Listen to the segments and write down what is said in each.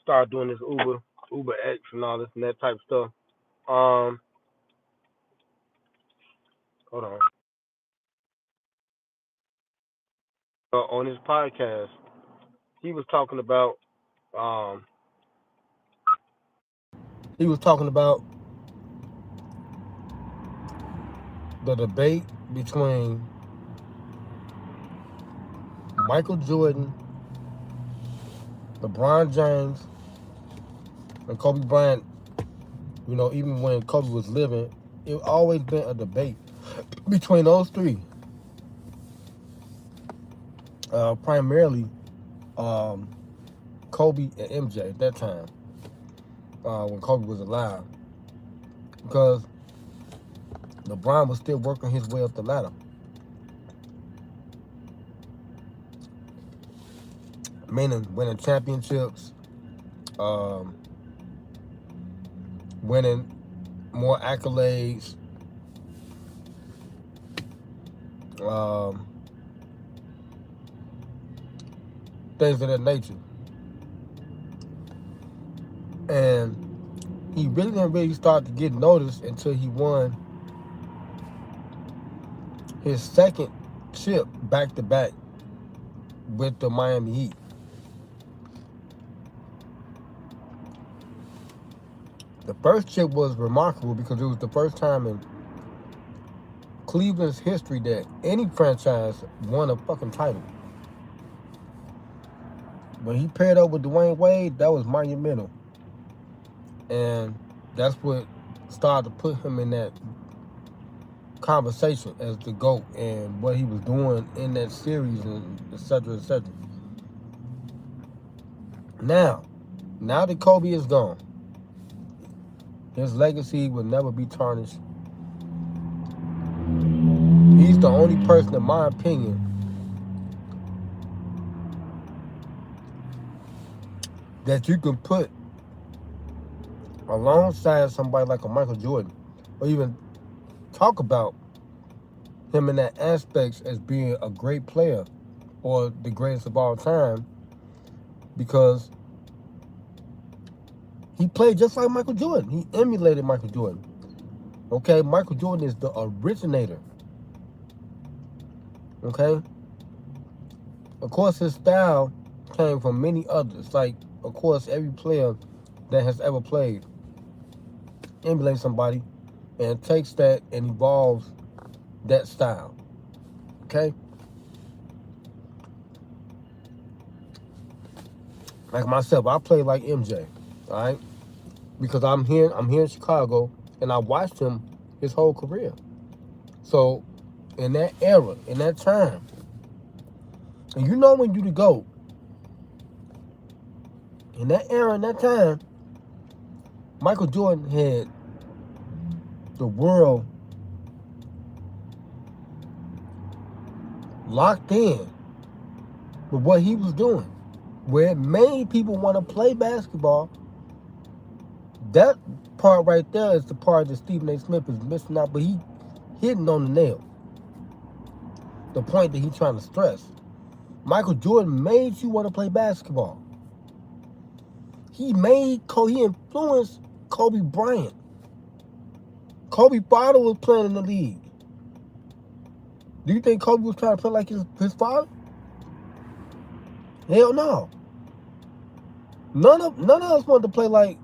start doing this Uber X and all this and that type of stuff. Um, hold on his podcast, he was talking about um he was talking about the debate between Michael Jordan, LeBron James, and Kobe Bryant. You know, even when Kobe was living, it always been a debate between those three. Primarily um, Kobe and MJ at that time, when Kobe was alive, because LeBron was still working his way up the ladder, meaning winning championships, um, winning more accolades, um, things of that nature. And he really didn't really start to get noticed until he won his second chip back to back with the Miami Heat. The first chip was remarkable because it was the first time in Cleveland's history that any franchise won a fucking title. When he paired up with Dwayne Wade, that was monumental. And that's what started to put him in that conversation as the GOAT and what he was doing in that series and et cetera, et cetera. Now that Kobe is gone, his legacy will never be tarnished. He's the only person, in my opinion, that you can put alongside somebody like a Michael Jordan, or even talk about him in that aspect as being a great player or the greatest of all time, because he played just like Michael Jordan. He emulated Michael Jordan. Okay, Michael Jordan is the originator. Okay? Of course, his style came from many others. Like, of course, every player that has ever played emulates somebody and takes that and evolves that style. Okay? Like myself, I play like MJ. All right? Because I'm here in Chicago, and I watched him his whole career. So, in that era, in that time, and you know when you the GOAT, in that era, in that time, Michael Jordan had the world locked in with what he was doing, where it made people want to play basketball. That part right there is the part that Stephen A. Smith is missing out, but he hitting on the nail. The point that he's trying to stress. Michael Jordan made you want to play basketball. He influenced Kobe Bryant. Kobe's father was playing in the league. Do you think Kobe was trying to play like his father? Hell no. None of us wanted to play like,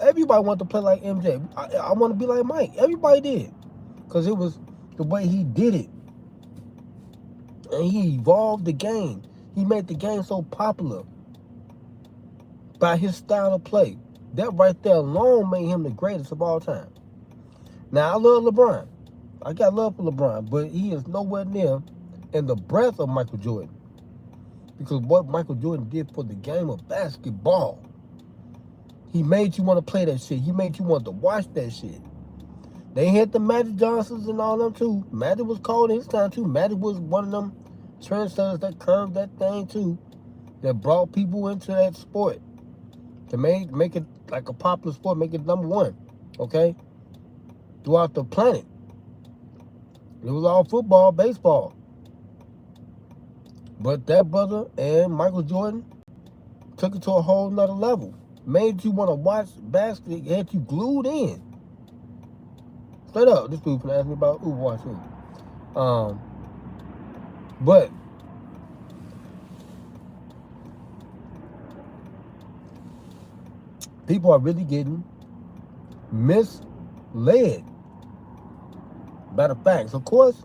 everybody wanted to play like MJ. I want to be like Mike. Everybody did. Because it was the way he did it. And he evolved the game. He made the game so popular by his style of play. That right there alone made him the greatest of all time. Now, I love LeBron. I got love for LeBron, but he is nowhere near in the breadth of Michael Jordan. Because what Michael Jordan did for the game of basketball, he made you want to play that shit. He made you want to watch that shit. They had the Magic Johnsons and all them too. Magic was cold in his time too. Magic was one of them trendsetters that curved that thing too, that brought people into that sport to make it like a popular sport, make it number one, okay, throughout the planet. It was all football, baseball. But that brother and Michael Jordan Took it to a whole nother level. Made you want to watch basketball. Had you glued in. Straight up. This dude asked me about Overwatch too. But people are really getting misled by the facts. Of course,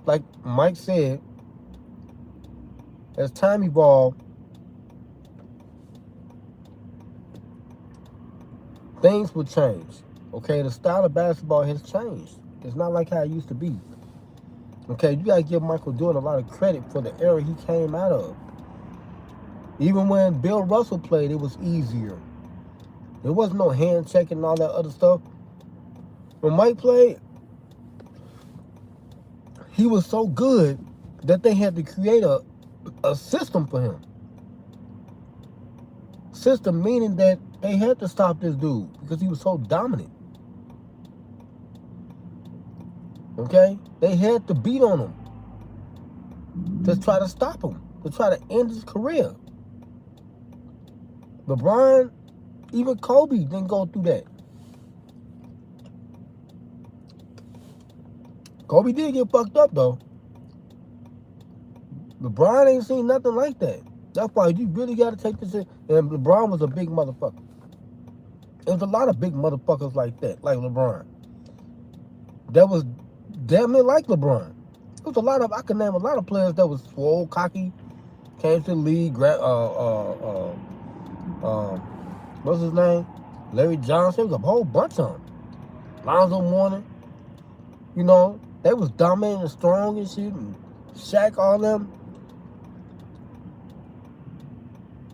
like Mike said, as time evolved, things will change. Okay, the style of basketball has changed. It's not like how it used to be. Okay, you gotta give Michael Jordan a lot of credit for the era he came out of. Even when Bill Russell played, it was easier. There wasn't no hand checking and all that other stuff. When Mike played, he was so good that they had to create a system for him. System meaning that they had to stop this dude because he was so dominant. Okay? They had to beat on him to try to stop him, to try to end his career. LeBron, even Kobe didn't go through that. Kobe did get fucked up, though. LeBron ain't seen nothing like that. That's why you really got to take this in. And LeBron was a big motherfucker. There was a lot of big motherfuckers like that, like LeBron. That was damn near like LeBron. There was a lot of, I can name a lot of players that was swole, cocky, came to the league, what's his name? Larry Johnson. There was a whole bunch of them. Lonzo Mourning. You know, they was dominant and strong and shit. And Shaq, all them.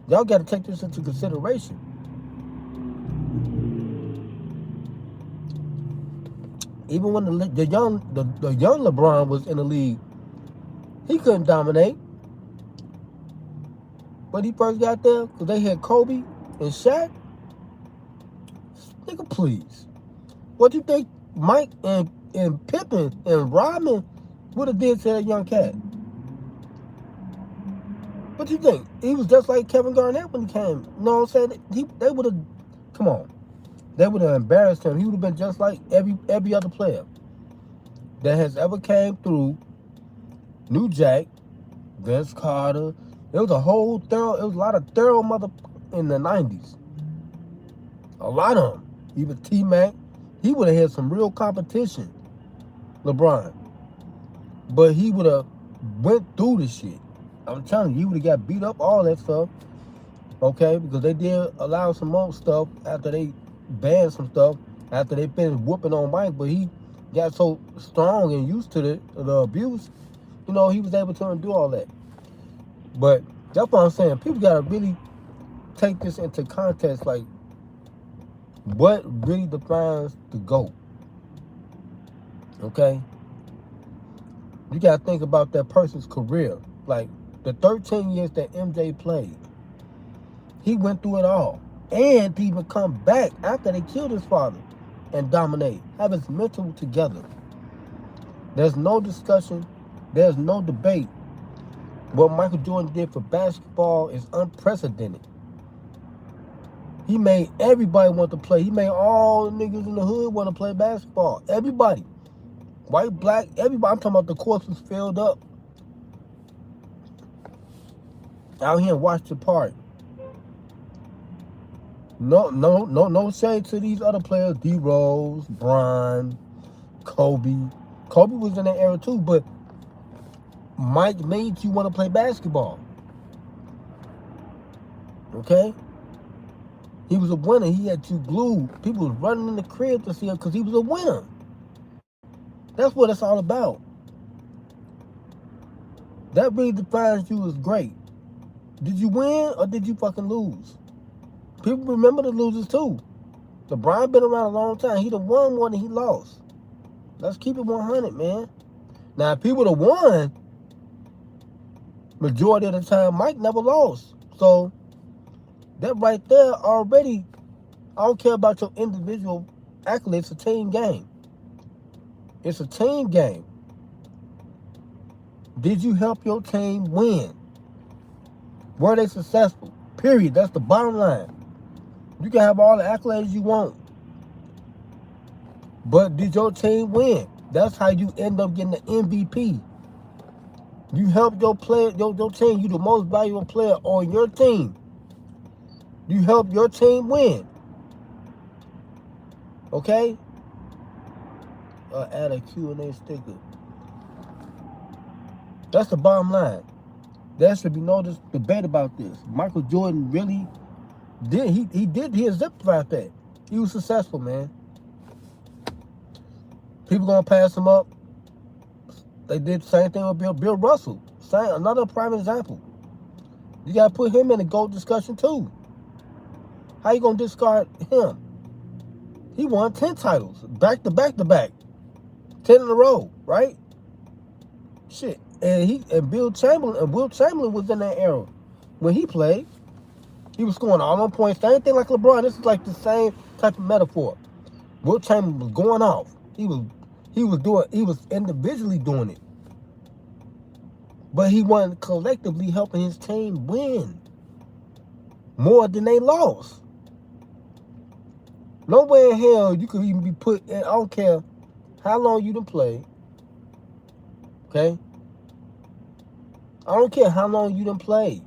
Y'all got to take this into consideration. Even when the young LeBron was in the league, he couldn't dominate. When he first got there, because they had Kobe and Shaq. Nigga, please. What do you think Mike and Pippen and Rodman would have did to that young cat? What do you think? He was just like Kevin Garnett when he came. You know what I'm saying? They would have, come on. They would have embarrassed him. He would have been just like every other player that has ever came through. New Jack, Vince Carter. It was a lot of thorough mother in the 90s. A lot of them. Even T-Mac. He would have had some real competition, LeBron. But he would have went through the shit. I'm telling you, he would have got beat up, all that stuff. Okay? Because they did allow some more stuff after they banned some stuff, after they finished whooping on Mike. But he got so strong and used to the abuse, you know, he was able to undo all that. But that's what I'm saying. People got to really take this into context, like, what really defines the GOAT? Okay? You got to think about that person's career. Like, the 13 years that MJ played, he went through it all. And to even come back after they killed his father and dominate, have his mental together. There's no discussion. There's no debate. What Michael Jordan did for basketball is unprecedented. He made everybody want to play. He made all the niggas in the hood want to play basketball. Everybody. White, black, everybody. I'm talking about the courts was filled up. Out here in Washington Park. No shade to these other players. D. Rose, Bron, Kobe. Kobe was in that era too, but Mike made you want to play basketball. Okay? He was a winner. He had you glued. People was running in the crib to see him because he was a winner. That's what it's all about. That really defines you as great. Did you win or did you fucking lose? People remember the losers too. LeBron been around a long time. He done won more than he lost. Let's keep it 100, man. Now, if he would have won, majority of the time, Mike never lost. So, that right there already, I don't care about your individual accolades. It's a team game. It's a team game. Did you help your team win? Were they successful? Period. That's the bottom line. You can have all the accolades you want, but did your team win? That's how you end up getting the MVP. You helped your player, your team. You the most valuable player on your team. You help your team win. Okay? Add a Q&A sticker. That's the bottom line. There should be no debate about this. Michael Jordan really did. He exemplified that. He was successful, man. People gonna pass him up. They did the same thing with Bill Russell. Another prime example. You gotta put him in the GOAT discussion too. How you gonna discard him? He won 10 titles, back to back to back, 10 in a row, right? Shit, and Wilt Chamberlain was in that era when he played. He was scoring all on points, same thing like LeBron. This is like the same type of metaphor. Wilt Chamberlain was going off. He was individually doing it, but he wasn't collectively helping his team win more than they lost. Nowhere in hell you could even be put in. I don't care how long you done play. Okay? I don't care how long you done play.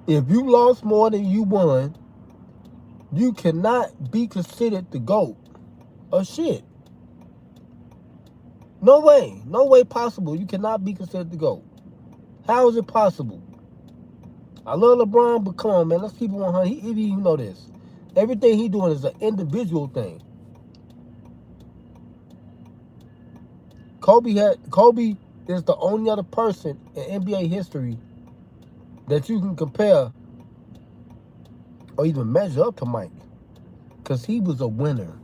If you lost more than you won, you cannot be considered the GOAT of shit. No way. No way possible. You cannot be considered the GOAT. How is it possible? I love LeBron, but come on, man. Let's keep it 100. You know this. Everything he doing is an individual thing. Kobe is the only other person in NBA history that you can compare or even measure up to Mike. Because he was a winner.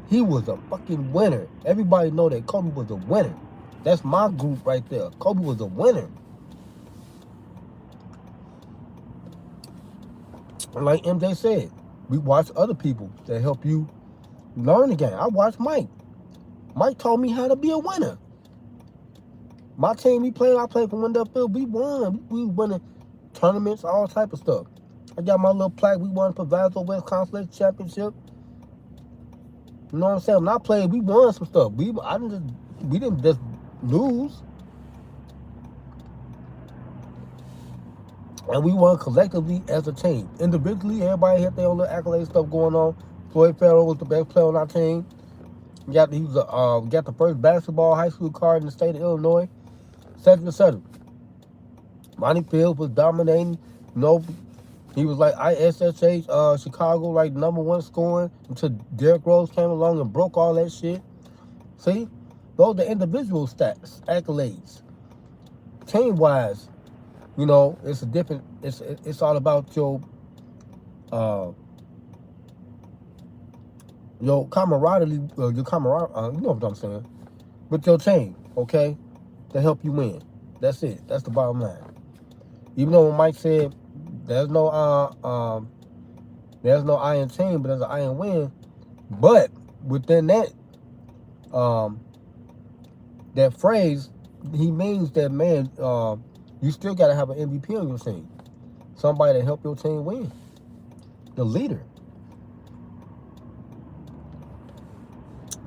He was a fucking winner. Everybody know that Kobe was a winner. That's my group right there. Kobe was a winner. And like MJ said, we watch other people that help you learn the game. I watched Mike. Mike taught me how to be a winner. My team, I played for Wendell Field. We won. We won tournaments, all type of stuff. I got my little plaque. We won Proviso West Conference Championship. You know what I'm saying? When I played, we won some stuff. We didn't just lose. And we won collectively as a team. Individually, everybody had their own little accolade stuff going on. Floyd Farrell was the best player on our team. He got the first basketball high school card in the state of Illinois, etc., etc. Monty Fields was dominating. You know, he was like ISSH Chicago, like #1 scoring until Derrick Rose came along and broke all that shit. See, those are the individual stats, accolades. Team-wise, you know, it's a different. It's all about your camaraderie, you know what I'm saying, with your team, okay, to help you win. That's it. That's the bottom line. Even though when Mike said there's no iron team, but there's an iron win. But within that that phrase, he means that, man, you still got to have an MVP on your team. Somebody to help your team win. The leader.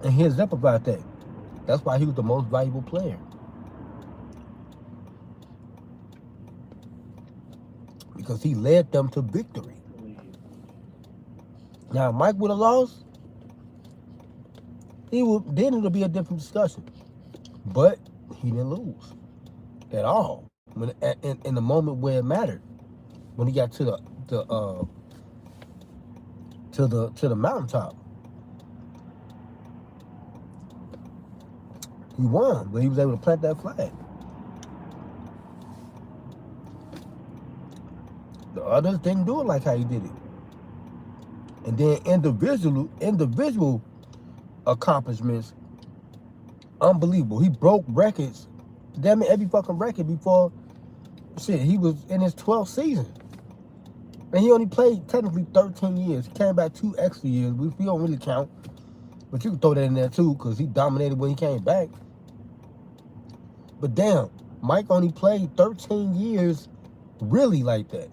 And he exemplified that. That's why he was the most valuable player. Because he led them to victory. Now, if Mike would have lost, then it'll be a different discussion. But he didn't lose at all. In the moment where it mattered, when he got to the mountaintop, he won, but he was able to plant that flag. The others didn't do it like how he did it. And then individual accomplishments, unbelievable. He broke records, damn it, every fucking record before. Shit, he was in his 12th season. And he only played technically 13 years. He came back 2 extra years, which we don't really count. But you can throw that in there too, because he dominated when he came back. But damn, Mike only played 13 years Really like that.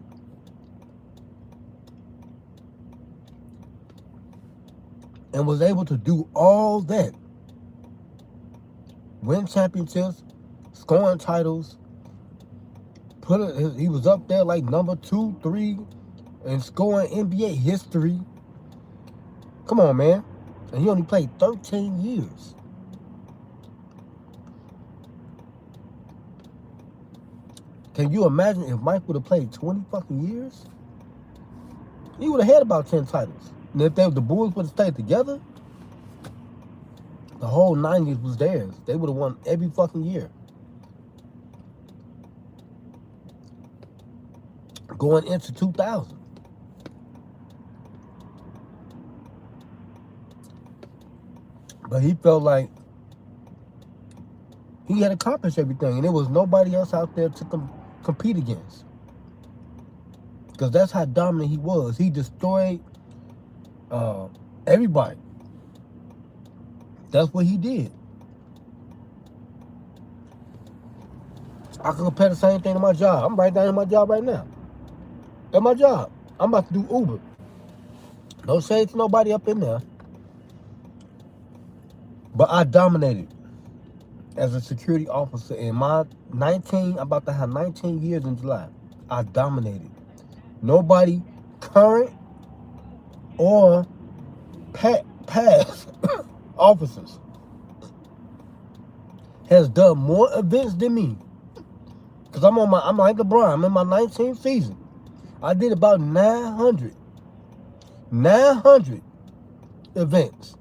And was able to do all that. Win championships, scoring titles. He was up there like number 2, 3 and scoring NBA history. Come on, man. And he only played 13 years. Can you imagine if Mike would have played 20 fucking years? He would have had about 10 titles. And if the Bulls would have stayed together, the whole 90s was theirs. They would have won every fucking year. Going into 2000. But he felt like he had accomplished everything, and there was nobody else out there to compete against. Because that's how dominant he was. He destroyed everybody. That's what he did. I can compare the same thing to my job. I'm right down in my job right now. At my job. I'm about to do Uber. No shade to nobody up in there. But I dominated as a security officer in my 19, I'm about to have 19 years in July. I dominated. Nobody current or past officers has done more events than me. Because I'm like LeBron, I'm in my 19th season. I did about 900 events.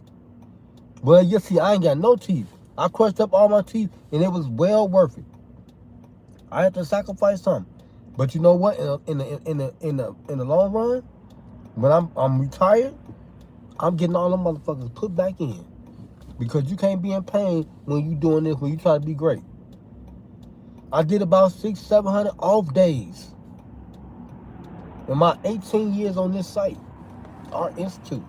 Well, you see, I ain't got no teeth. I crushed up all my teeth, and it was well worth it. I had to sacrifice something, but you know what? In the long run, when I'm retired, I'm getting all them motherfuckers put back in, because you can't be in pain when you doing this. When you try to be great, I did about 600-700 off days in my 18 years on this site, our institute.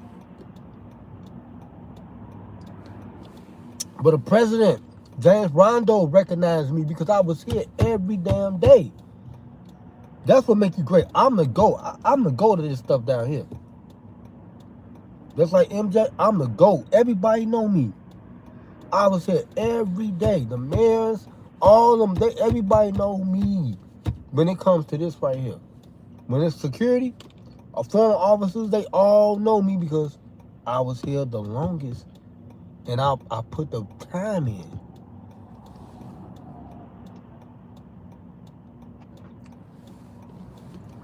But the president, James Rondo, recognized me because I was here every damn day. That's what makes you great. I'm the GOAT. I'm the GOAT of this stuff down here. Just like MJ, I'm the GOAT. Everybody know me. I was here every day. The mayors, all of them, everybody know me when it comes to this right here. When it's security, former officers, they all know me because I was here the longest. And I put the time in.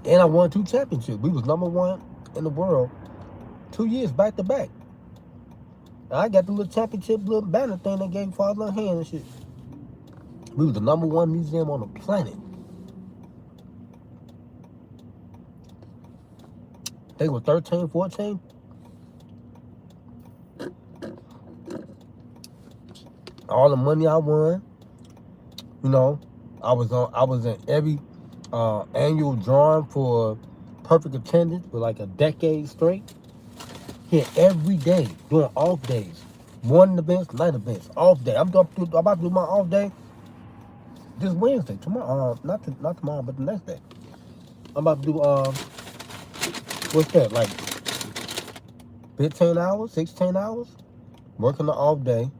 And I won 2 championships. We was number 1 in the world 2 years back to back. And I got the little championship little banner thing they gave Father hand and shit. We was the number 1 museum on the planet. They were 13, 14. All the money I won, you know, I was in every annual drawing for perfect attendance for like a decade straight. Here every day, doing off days, morning events, night events, off day. I'm about to do my off day this Wednesday. Tomorrow, not tomorrow, but the next day. I'm about to do what's that, like 15 hours, 16 hours, working the off day.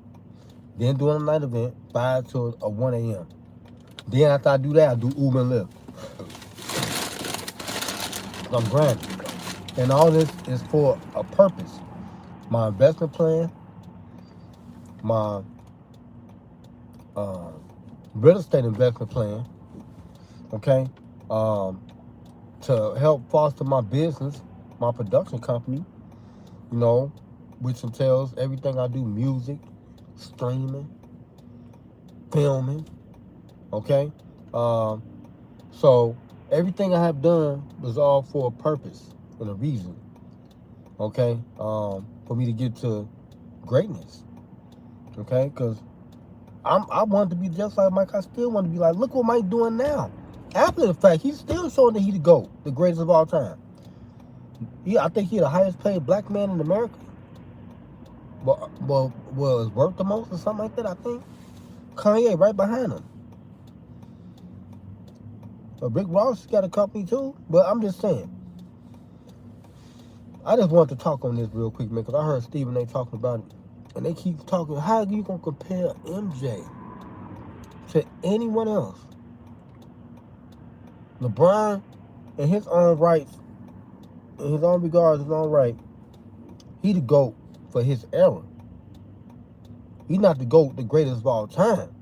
Then doing a night event, 5 to 1 a.m. Then after I do that, I do Uber and Lyft. I'm grinding. And all this is for a purpose. My investment plan, my real estate investment plan, okay, to help foster my business, my production company, you know, which entails everything I do, music, streaming, filming, okay? So everything I have done was all for a purpose and a reason, okay? For me to get to greatness, okay? Because I wanted to be just like Mike. I still want to be like, look what Mike doing now. After the fact, he's still showing that he's the GOAT, the greatest of all time. I think he's the highest paid black man in America. Well, was worth the most or something like that, I think. Kanye right behind him. Rick Ross got a company too. But I'm just saying. I just wanted to talk on this real quick, man, because I heard Stephen A. talking about it. And they keep talking, how are you going to compare MJ to anyone else? LeBron, in his own rights, in his own regards, his own right, he the GOAT for his era. He's not the GOAT, the greatest of all time.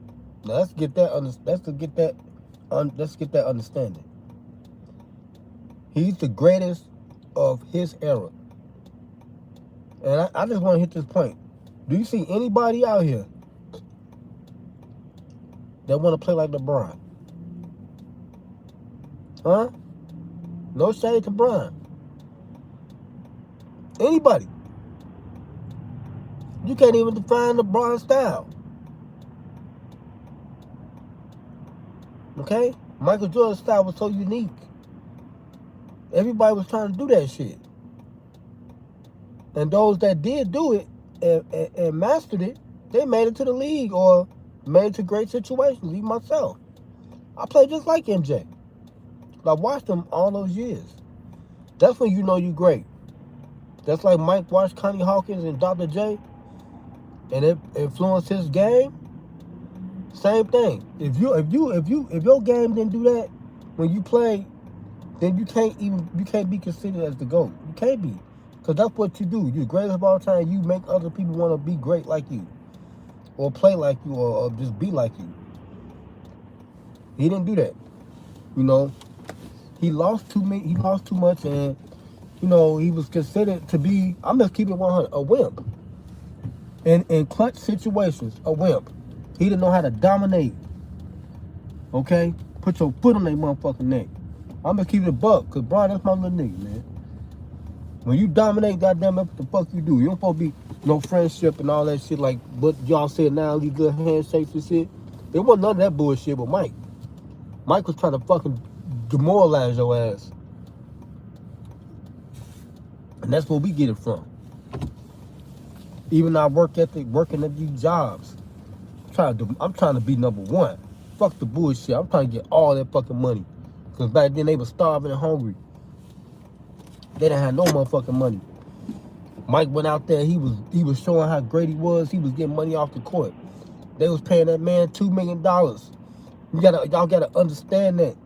Now let's get that understanding. He's the greatest of his era. And I just want to hit this point. Do you see anybody out here that want to play like LeBron? Huh? No shade to LeBron. Anybody. You can't even define LeBron style. Okay? Michael Jordan's style was so unique. Everybody was trying to do that shit. And those that did do it and mastered it, they made it to the league or made it to great situations. Even myself. I played just like MJ. I watched him all those years. That's when you know you're great. That's like Mike watched Connie Hawkins and Dr. J, and it influenced his game. Same thing. If your game didn't do that when you play, then you can't be considered as the GOAT. You can't be, because that's what you do. You're the greatest of all time. You make other people want to be great like you, or play like you, or just be like you. He didn't do that. You know, he lost too much, and you know he was considered to be. I'm just keeping 100, a wimp. In clutch situations, a wimp. He didn't know how to dominate. Okay? Put your foot on that motherfucking neck. I'm gonna keep it a buck, because Brian, that's my little nigga, man. When you dominate, goddamn, what the fuck you do? You don't supposed to be no friendship and all that shit like what y'all said now, these good handshakes and shit. It wasn't none of that bullshit with Mike. Mike was trying to fucking demoralize your ass. And that's where we get it from. Even our work ethic, working at these jobs. I'm trying to be number one. Fuck the bullshit. I'm trying to get all that fucking money. Because back then they were starving and hungry. They didn't have no motherfucking money. Mike went out there, he was showing how great he was. He was getting money off the court. They was paying that man $2 million. Y'all gotta understand that.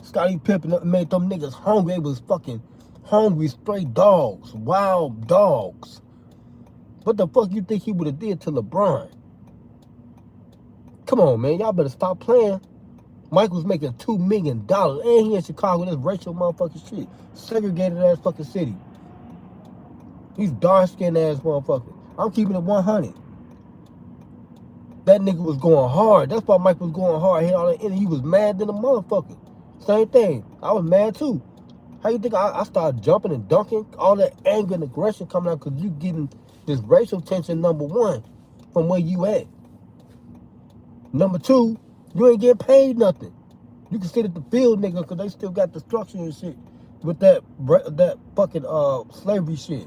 Scottie Pippen made them niggas hungry. They was fucking hungry, stray dogs, wild dogs. What the fuck you think he would have did to LeBron? Come on, man. Y'all better stop playing. Mike was making $2 million. And he in Chicago, this racial motherfucking shit. Segregated ass fucking city. He's dark-skinned ass motherfucker. I'm keeping it 100. That nigga was going hard. That's why Mike was going hard. He was mad than a motherfucker. Same thing. I was mad too. How you think I started jumping and dunking? All that anger and aggression coming out because you getting this racial tension, number one, from where you at. Number two, you ain't getting paid nothing. You can sit at the field, nigga, because they still got the structure and shit with that fucking slavery shit.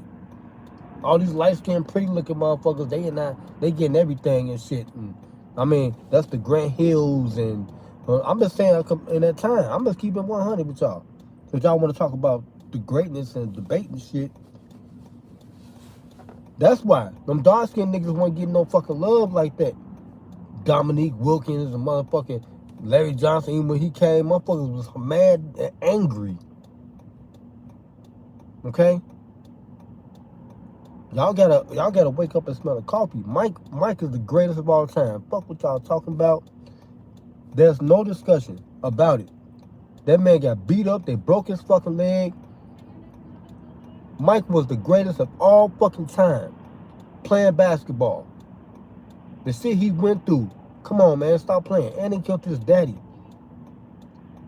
All these light-skinned, pretty-looking motherfuckers, they getting everything and shit. And, I mean, that's the Grant Hills, and I'm just saying, in that time, I'm just keeping 100 with y'all. If y'all want to talk about the greatness and debate and shit, that's why them dark-skinned niggas won't get no fucking love like that. Dominique Wilkins and motherfucking Larry Johnson, even when he came, motherfuckers was mad and angry. Okay? Y'all gotta wake up and smell the coffee. Mike is the greatest of all time. Fuck what y'all talking about. There's no discussion about it. That man got beat up. They broke his fucking leg. Mike was the greatest of all fucking time playing basketball. The shit he went through. Come on, man. Stop playing. And he killed his daddy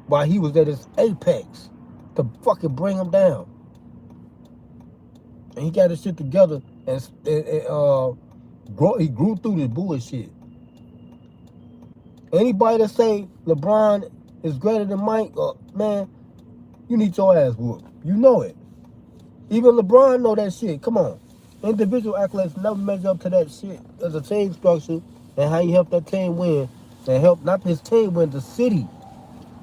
while he was at his apex to fucking bring him down. And he got his shit together and he grew through this bullshit. Anybody that say LeBron is greater than Mike, man, you need your ass whooped. You know it. Even LeBron know that shit. Come on. Individual accolades never measure up to that shit as a team structure and how you help that team win. And help not his team win, the city.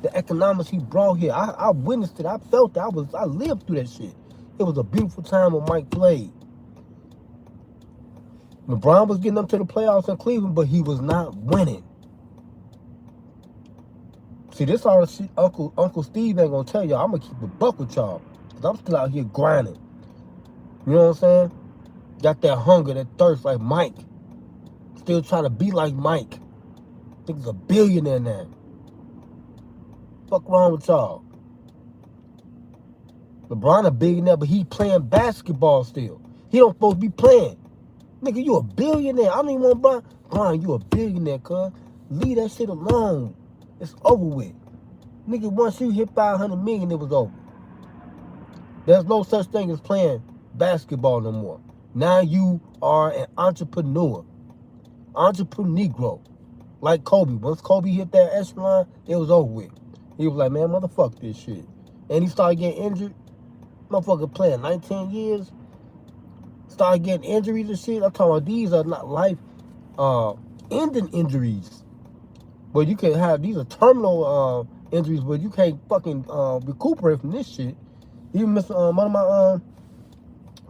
the economics he brought here. I witnessed it. I felt it. I lived through that shit. It was a beautiful time when Mike played. LeBron was getting them to the playoffs in Cleveland, but he was not winning. See, this all the shit Uncle Steve ain't gonna tell y'all. I'm gonna keep a buck with y'all. Cause I'm still out here grinding. You know what I'm saying? Got that hunger, that thirst like Mike. Still trying to be like Mike. Think he's a billionaire now. Fuck wrong with y'all? LeBron a billionaire, but he playing basketball still. He don't supposed to be playing. Nigga, you a billionaire. I don't even want Brian. Brian, you a billionaire, cuz. Leave that shit alone. It's over with. Nigga, once you hit 500 million, it was over. There's no such thing as playing basketball no more. Now you are an entrepreneur. Entrepreneur. Like Kobe. Once Kobe hit that echelon, it was over with. He was like, man, motherfuck this shit. And he started getting injured. Motherfucker playing 19 years. Started getting injuries and shit. I'm talking about these are not life ending injuries. But you can have, these are terminal injuries, but you can't fucking recuperate from this shit. Even Mr. One of my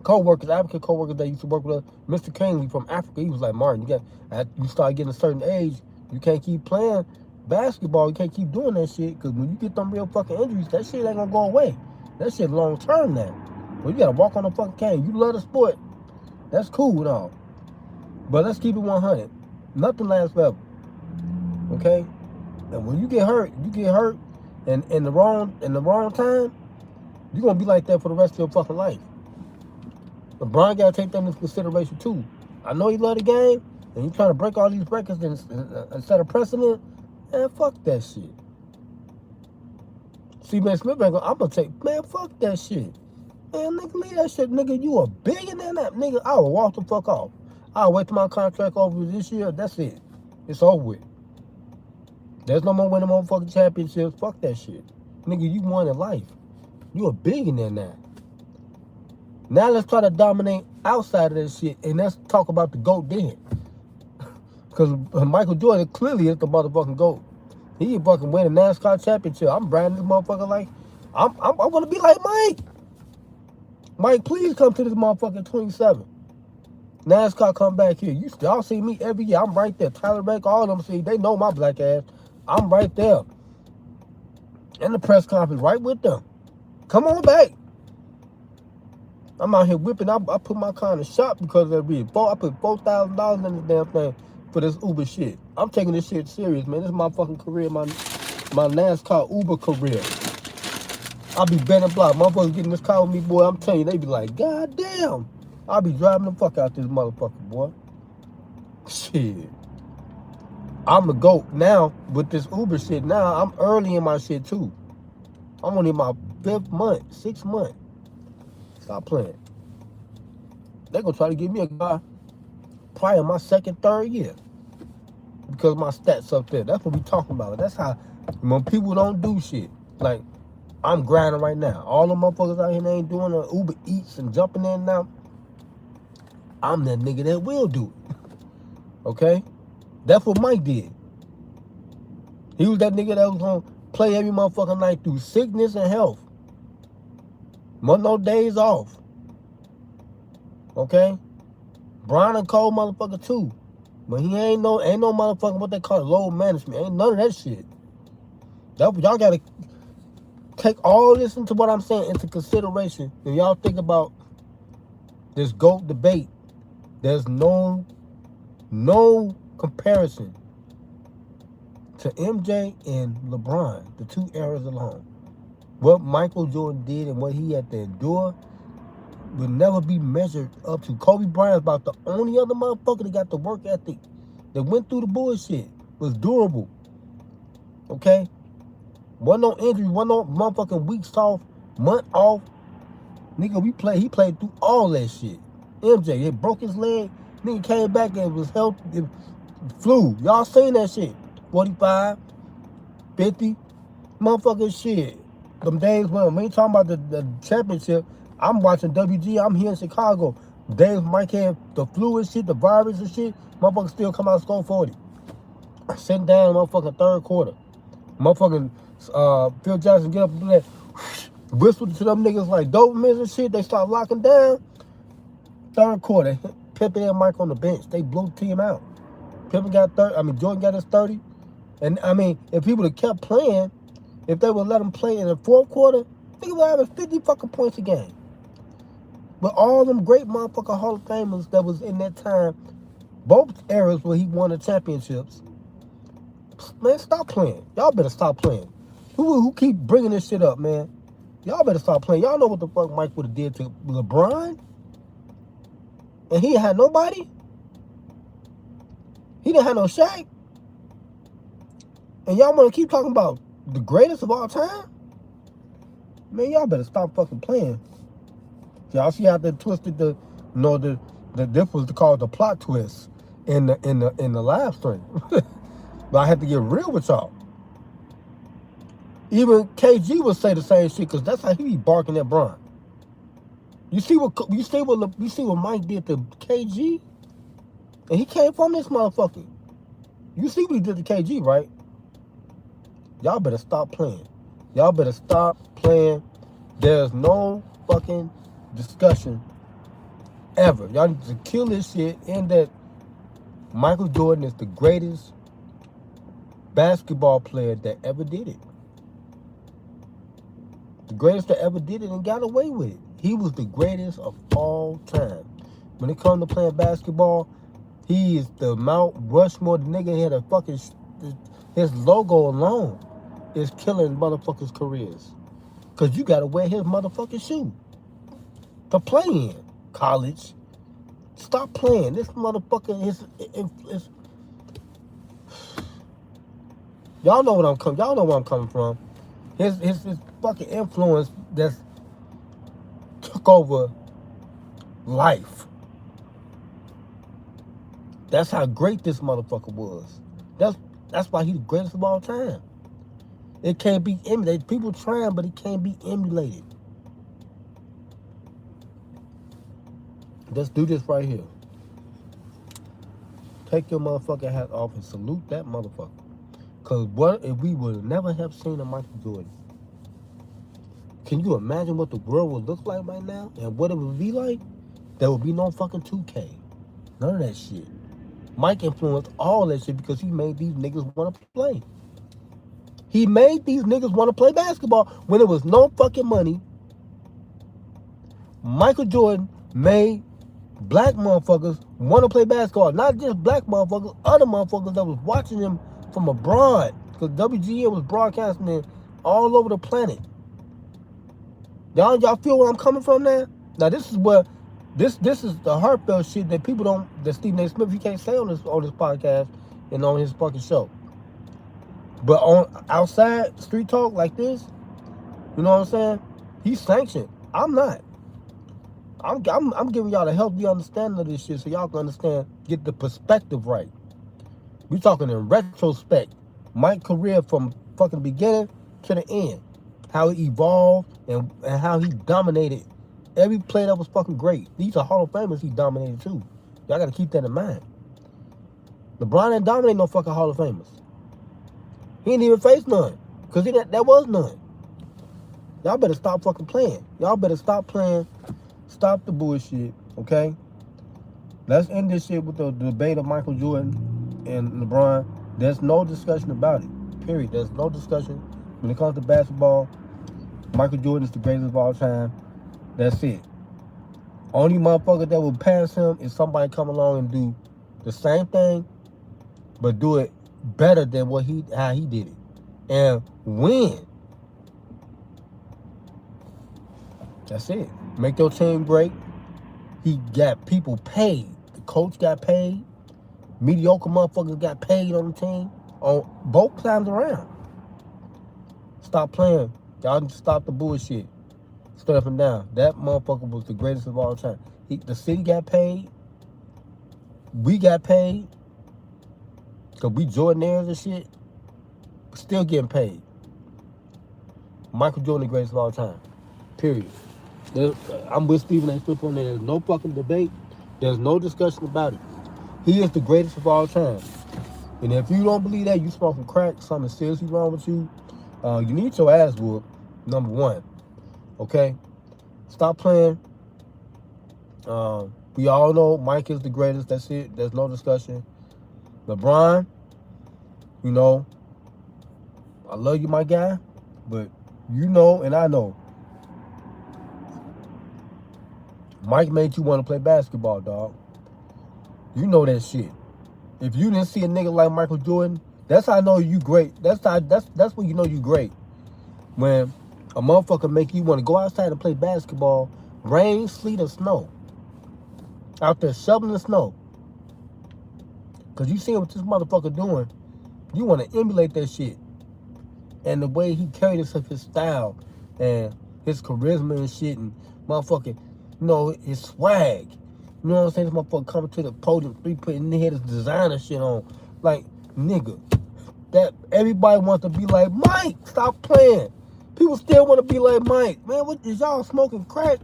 co-workers, African co-workers that used to work with us, Mr. Canley from Africa, he was like, Martin, you start getting a certain age, you can't keep playing basketball, you can't keep doing that shit, because when you get them real fucking injuries, that shit ain't gonna go away. That shit long term now. Well, you gotta walk on the fucking cane. You love the sport, that's cool and all. But let's keep it 100. Nothing lasts forever. Okay? And when you get hurt and in the wrong time, you're gonna be like that for the rest of your fucking life. LeBron gotta take that into consideration too. I know he love the game, and you trying to break all these records and set a precedent. Man, fuck that shit. See, man, Smith ain't gonna, I'm gonna take, man, fuck that shit. Man, nigga, leave that shit, nigga. You a billionaire now, nigga. I will walk the fuck off. I'll wait till my contract over this year. That's it. It's over with. There's no more winning motherfucking championships. Fuck that shit. Nigga, you won in life. You a billionaire now. Now let's try to dominate outside of that shit, and let's talk about the GOAT then. Because Michael Jordan clearly is the motherfucking GOAT. He fucking win a NASCAR championship. I'm branding this motherfucker like, I want to be like Mike. Mike, please come to this motherfucking 27. NASCAR come back here. Y'all see me every year. I'm right there. Tyler Rank, all of them see. They know my black ass. I'm right there. In the press conference, right with them. Come on back. I'm out here whipping. I put my car in the shop because of that reason. I put $4,000 in this damn thing for this Uber shit. I'm taking this shit serious, man. This is my fucking career, my NASCAR Uber career. I'll be bending block. Motherfuckers getting this car with me, boy. I'm telling you, they be like, God damn. I'll be driving the fuck out this motherfucker, boy. Shit. I'm the GOAT now with this Uber shit. Now I'm early in my shit too. I'm only in my 5th month, 6th month. Stop playing. They gonna try to give me a guy probably in my 2nd, 3rd year. Because my stats up there. That's what we talking about. That's how, when people don't do shit. Like, I'm grinding right now. All the motherfuckers out here, they ain't doing the Uber Eats and jumping in now. I'm that nigga that will do it. Okay? That's what Mike did. He was that nigga that was gonna play every motherfucking night through sickness and health. No days off. Okay? Brian and Cole motherfucker too. But he ain't no motherfucking what they call load management. Ain't none of that shit. Y'all gotta take all this into what I'm saying into consideration. When y'all think about this GOAT debate, there's no comparison to MJ and LeBron, the two eras alone. What Michael Jordan did and what he had to endure will never be measured up to. Kobe Bryant's about the only other motherfucker that got the work ethic, that went through the bullshit, was durable. Okay? Wasn't no injury, wasn't no motherfucking weeks off, month off. Nigga, he played through all that shit. MJ, he broke his leg, nigga came back and was healthy, flu. Y'all seen that shit. 45, 50, motherfucking shit. Them days when we ain't talking about the championship, I'm watching WG, I'm here in Chicago. Days Mike had the flu and shit, the virus and shit, motherfuckers still come out and score 40. Sitting down in motherfucking 3rd quarter. Motherfucking Phil Jackson get up and do that, whistle to them niggas like Dobermans and shit. They start locking down. Third quarter, Pippen and Mike on the bench. They blew the team out. Pippen got 30. I mean, Jordan got his 30. And I mean, if people had kept playing, if they would let them play in the fourth quarter, they would have 50 fucking points a game. But all them great motherfucking Hall of Famers that was in that time, both eras where he won the championships, man, stop playing. Y'all better stop playing. Who keep bringing this shit up, man? Y'all better stop playing. Y'all know what the fuck Mike would have did to LeBron? And he had nobody? He didn't have no Shaq? And y'all want to keep talking about the greatest of all time? Man, y'all better stop fucking playing. Y'all see how they twisted the this was called the plot twist in the live stream. But I had to get real with y'all. Even KG would say the same shit because that's how he be barking at Bron. You see what Mike did to KG, and he came from this motherfucker. You see what he did to KG, right? Y'all better stop playing. Y'all better stop playing. There's no fucking discussion ever. Y'all need to kill this shit in that Michael Jordan is the greatest basketball player that ever did it. The greatest that ever did it and got away with it. He was the greatest of all time. When it comes to playing basketball, he is the Mount Rushmore. The nigga had a fucking, his logo alone is killing motherfuckers' careers. Because you got to wear his motherfucking shoe to play in college. Stop playing. This motherfucker is y'all know what I'm coming. Y'all know where I'm coming from. His fucking influence that's took over life. That's how great this motherfucker was. That's why he's the greatest of all time. It can't be emulated. People trying, but it can't be emulated. Let's do this right here. Take your motherfucking hat off and salute that motherfucker. Because what if we would never have seen a Michael Jordan? Can you imagine what the world would look like right now? And what it would be like? There would be no fucking 2K. None of that shit. Mike influenced all that shit because he made these niggas want to play. He made these niggas want to play basketball when there was no fucking money. Michael Jordan made black motherfuckers want to play basketball. Not just black motherfuckers, other motherfuckers that was watching him from abroad. Because WGN was broadcasting it all over the planet. Y'all feel where I'm coming from now? Now this is where this is the heartfelt shit that people don't, that Stephen A. Smith, he can't say on this podcast and on his fucking show. But on outside street talk like this, you know what I'm saying? He's sanctioned. I'm not. I'm giving y'all a healthy understanding of this shit so y'all can understand, get the perspective right. We talking in retrospect. Mike's career from fucking beginning to the end. How he evolved and how he dominated every play that was fucking great. These are Hall of Famers he dominated too. Y'all gotta keep that in mind. LeBron didn't dominate no fucking Hall of Famers. He didn't even face none. Because there was none. Y'all better stop fucking playing. Y'all better stop playing. Stop the bullshit, okay? Let's end this shit with the debate of Michael Jordan and LeBron. There's no discussion about it. Period. There's no discussion. When it comes to basketball, Michael Jordan is the greatest of all time. That's it. Only motherfucker that will pass him is somebody come along and do the same thing, but do it better than how he did it. And win. That's it. Make your team great. He got people paid. The coach got paid. Mediocre motherfuckers got paid on the team. On both times around. Stop playing. Y'all need to stop the bullshit. Straight up and down. That motherfucker was the greatest of all time. The city got paid. We got paid. Because we Jordanaires and shit. Still getting paid. Michael Jordan, the greatest of all time. Period. I'm with Stephen A. Smith on there. There's no fucking debate. There's no discussion about it. He is the greatest of all time. And if you don't believe that, you smoking crack, something seriously wrong with you. You need your ass whooped, number one. Okay? Stop playing. We all know Mike is the greatest. That's it. There's no discussion. LeBron, you know, I love you, my guy, but you know and I know Mike made you want to play basketball, dog. You know that shit. If you didn't see a nigga like Michael Jordan, that's how I know you great. That's when you know you great. When a motherfucker make you want to go outside and play basketball, rain, sleet, or snow. Out there shoveling the snow. Cause you see what this motherfucker doing. You want to emulate that shit. And the way he carried himself, his style, and his charisma and shit, and motherfucking, you know, his swag. You know what I'm saying? This motherfucker coming to the podium, putting his designer shit on. Like, nigga, that everybody wants to be like Mike. Stop playing. People still want to be like Mike. Man, what is y'all smoking crack?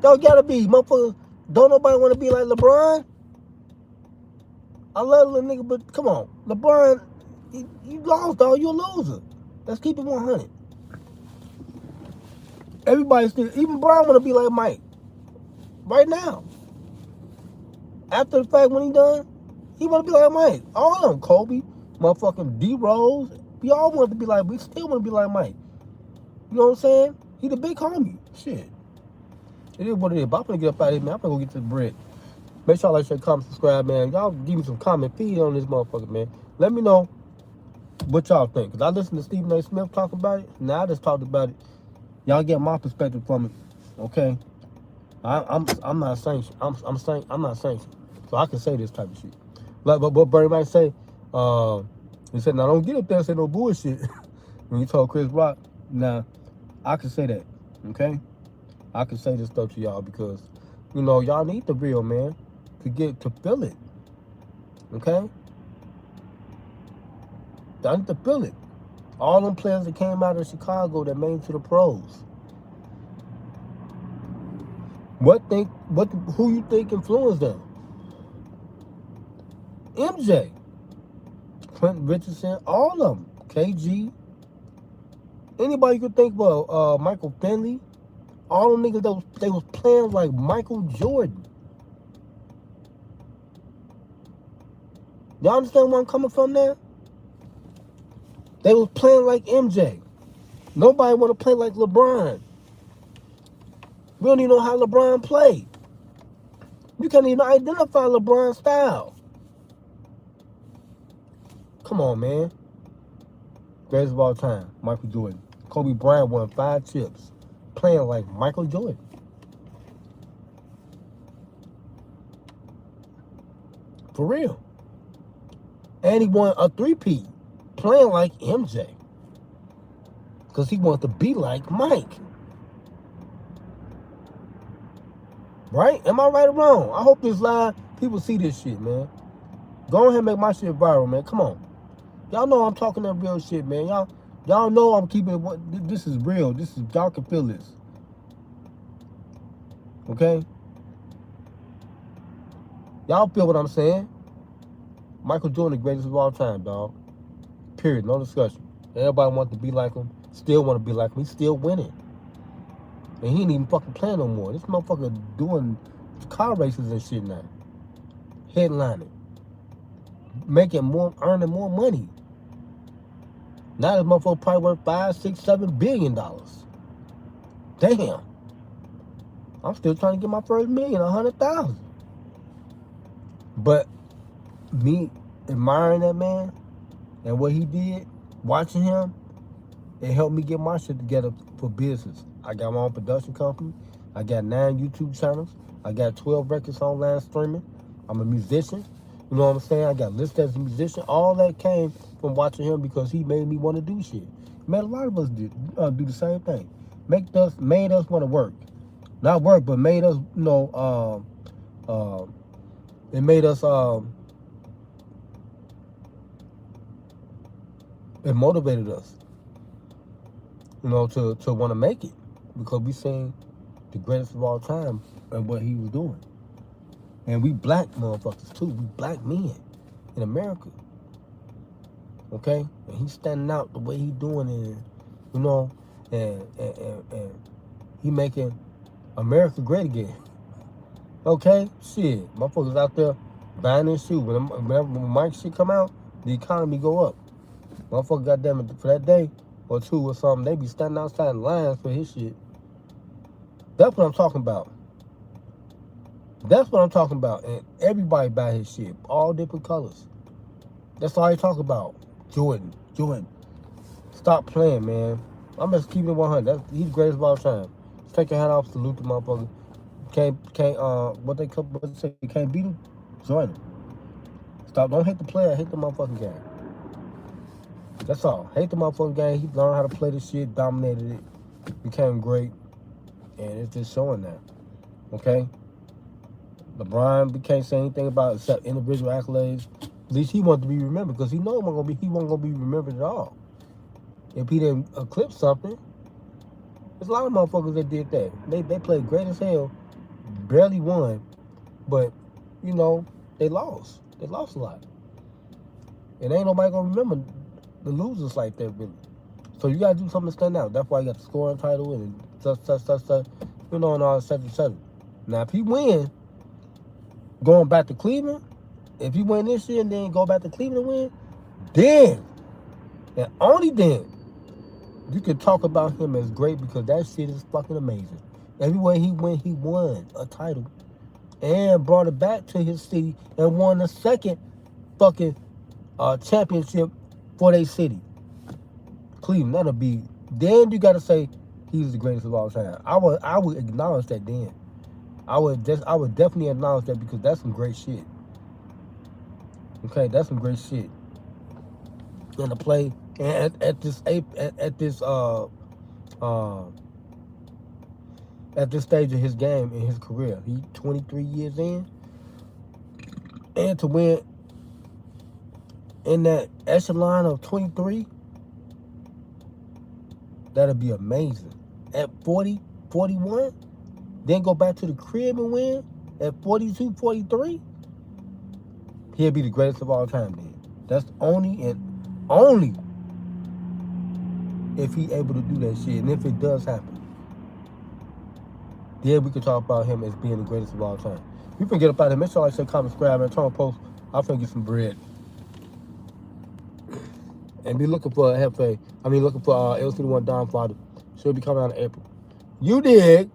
Y'all gotta be, motherfucker. Don't nobody want to be like LeBron? I love little nigga, but come on. LeBron, you lost, dog. You a loser. Let's keep it 100. Everybody still, even Brian want to be like Mike. Right now. After the fact, when he done, he want to be like Mike. All of them, Kobe, motherfucking D-Rose. We all want to be like, we still want to be like Mike. You know what I'm saying? He the big homie. Shit. It is what it is. But I'm going to get up out of here, man. I'm going to go get to the bread. Make sure y'all like, share, comment, subscribe, man. Y'all give me some comment, feed on this motherfucker, man. Let me know what y'all think. Because I listened to Stephen A. Smith talk about it. Now I just talked about it. Y'all get my perspective from it. Okay? I'm not sanctioned. I'm not sanctioned. So I can say this type of shit. Like but Bernie might say, he said, now don't get up there and say no bullshit. When you told Chris Rock, now I can say that. Okay? I can say this stuff to y'all because, you know, y'all need the real, man, to feel it. Okay? Y'all need to feel it. All them players that came out of Chicago that made it to the pros. Who you think influenced them? MJ, Quentin Richardson, all of them. KG. Anybody you could think about, Michael Finley. All them niggas, they was playing like Michael Jordan. Y'all understand where I'm coming from now? They was playing like MJ. Nobody want to play like LeBron. We don't even know how LeBron played. You can't even identify LeBron's style. Come on, man. Greatest of all time, Michael Jordan. Kobe Bryant won 5 chips. Playing like Michael Jordan. For real. And he won a 3-peat. Playing like MJ. Because he wanted to be like Mike. Right? Am I right or wrong? I hope this live, people see this shit, man. Go ahead and make my shit viral, man. Come on. Y'all know I'm talking that real shit, man. Y'all know I'm keeping it. This is real. Y'all can feel this. Okay? Y'all feel what I'm saying? Michael Jordan, the greatest of all time, dog. Period. No discussion. Everybody wants to be like him. Still want to be like him. He's still winning. And he ain't even fucking playing no more. This motherfucker doing car races and shit now. Headlining. Earning more money. Now this motherfucker probably worth $5, $6, $7 billion. Damn. I'm still trying to get my first million, 100,000. But me admiring that man and what he did, watching him, it helped me get my shit together for business. I got my own production company. I got 9 YouTube channels. I got 12 records online streaming. I'm a musician. You know what I'm saying? I got listed as a musician. All that came from watching him because he made me want to do shit. Made a lot of us do the same thing. Made us want to work. Not work, but made us, you know, it made us, it motivated us, you know, to want to make it. Because we seen the greatest of all time and what he was doing. And we black motherfuckers too. We black men in America. Okay? And he's standing out the way he doing it, you know, and he making America great again. Okay? Shit. Motherfuckers out there buying his shoe. When Mike's shit come out, the economy go up. Motherfucker, goddamn it, for that day or two or something, they be standing outside in lines for his shit. That's what I'm talking about. That's what I'm talking about. And everybody buy his shit. All different colors. That's all he talk about. Jordan. Stop playing, man. I'm just keeping it 100. He's the greatest of all time. Just take your hat off, salute the motherfucker. What they say, you can't beat him? Join him. Stop. Don't hate the player, hate the motherfucking game. That's all. Hate the motherfucking game. He learned how to play this shit, dominated it, became great, and it's just showing that. Okay? LeBron can't say anything about it except individual accolades. At least he wanted to be remembered because he know he wasn't gonna be remembered at all. If he didn't eclipse something, there's a lot of motherfuckers that did that. They played great as hell, barely won, but you know, they lost. They lost a lot. And ain't nobody gonna remember the losers like that, really. So you gotta do something to stand out. That's why you got the scoring title and such, you know, and all etc. Now if he win, going back to Cleveland, if he win this year and then go back to Cleveland and win, then, and only then, you can talk about him as great because that shit is fucking amazing. Everywhere he went, he won a title and brought it back to his city and won the second fucking championship for their city. Cleveland, that'll be. Then you gotta say he's the greatest of all time. I would acknowledge that then. I would definitely acknowledge that because that's some great shit. Okay, that's some great shit. And to play at this stage of his game in his career, he 23 years in, and to win in that echelon of 23, that'd be amazing. At 40, 41, then go back to the crib and win at 42, 43, he'll be the greatest of all time then. That's only if he able to do that shit. And if it does happen, then we can talk about him as being the greatest of all time. You can get up out of here. Make sure like, say, comment, subscribe, and turn on post. I'm finna get some bread. And be looking for looking for LCDAONE Don Father. Should be coming out in April. You dig?